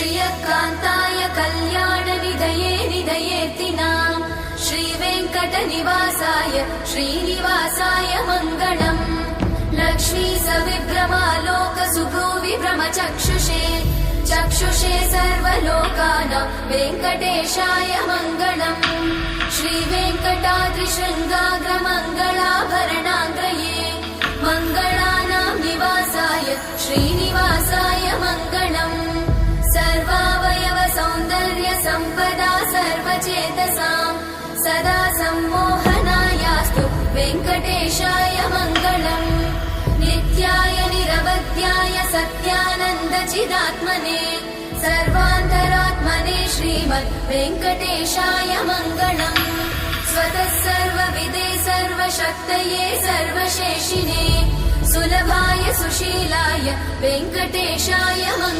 श्रियकान्ताय कल्याणनिधये निधयेऽर्तिनाम् श्रीवेङ्कटनिवासाय श्रीनिवासाय मङ्गलम् लक्ष्मी सविभ्रमालोकसुभ्रूविभ्रमचक्षुषे चक्षुषे सर्वलोकानां वेङ्कटेशाय मङ्गलम् श्रीवेङ्कटाद्रिशृङ्गाग्रमङ्गलाभरणाङ्गये मङ्गलानां निवासाय श्रीनिवासाय मङ्गलम् सर्वावयव सौन्दर्य सम्पदा सर्वचेतसां सदा सम्मोहनायास्तु वेङ्कटेशाय मङ्गलम् नित्याय निरवध्याय सत्यानन्दचिदात्मने सर्वान्तरात्मने श्रीमद् वेङ्कटेशाय मङ्गलम् स्वतः सर्वविदे सर्वशक्तये सर्वशेषिने सुलभाय सुशीलाय वेङ्कटेशाय मङ्गलम्।